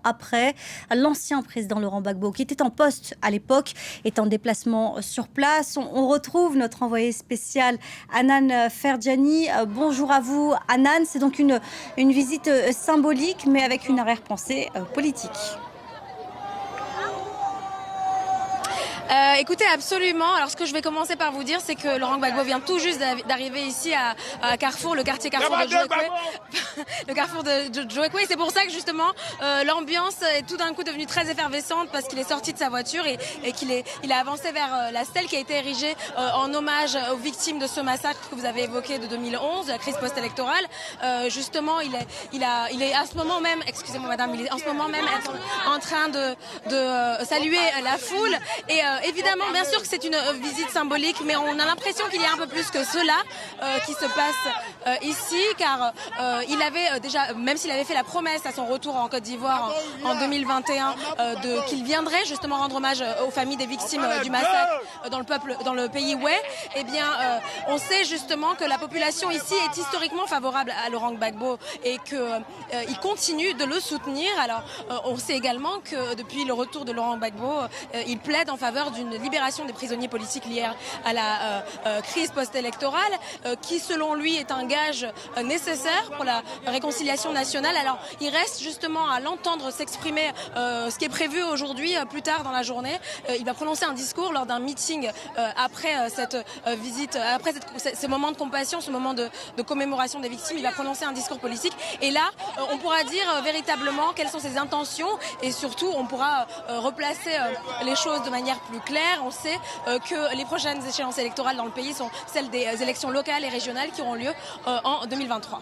Après, l'ancien président Laurent Gbagbo, qui était en poste à l'époque, est en déplacement sur place. On retrouve notre envoyé spécial Hanan Ferjani. Bonjour à vous, Hanan. C'est donc une visite symbolique, mais avec une arrière-pensée politique. Écoutez, absolument. Alors, ce que je vais commencer par vous dire, c'est que Laurent Gbagbo vient tout juste d'arriver ici à Carrefour, le quartier Carrefour de Djoekoué. Le Carrefour de Djoekoué. C'est pour ça que, justement, l'ambiance est tout d'un coup devenue très effervescente parce qu'il est sorti de sa voiture et qu'il a avancé vers la stèle qui a été érigée en hommage aux victimes de ce massacre que vous avez évoqué de 2011, de la crise post-électorale. Justement, il est à ce moment même, excusez-moi madame, il est en ce moment même en train de saluer la foule. Et évidemment, bien sûr que c'est une visite symbolique, mais on a l'impression qu'il y a un peu plus que cela qui se passe ici, car il avait déjà, même s'il avait fait la promesse à son retour en Côte d'Ivoire en 2021 qu'il viendrait justement rendre hommage aux familles des victimes du massacre dans le pays Way, eh bien, on sait justement que la population ici est historiquement favorable à Laurent Gbagbo et qu'il continue de le soutenir. Alors, on sait également que depuis le retour de Laurent Gbagbo, il plaide en faveur d'une libération des prisonniers politiques liés à la crise post-électorale, qui selon lui est un gage nécessaire pour la réconciliation nationale. Alors il reste justement à l'entendre s'exprimer, ce qui est prévu aujourd'hui, plus tard dans la journée. Il va prononcer un discours lors d'un meeting après cette visite, après ce moment de compassion, ce moment de commémoration des victimes. Il va prononcer un discours politique et là on pourra dire véritablement quelles sont ses intentions et surtout on pourra replacer les choses de manière plus claire. On sait que les prochaines échéances électorales dans le pays sont celles des élections locales et régionales qui auront lieu en 2023.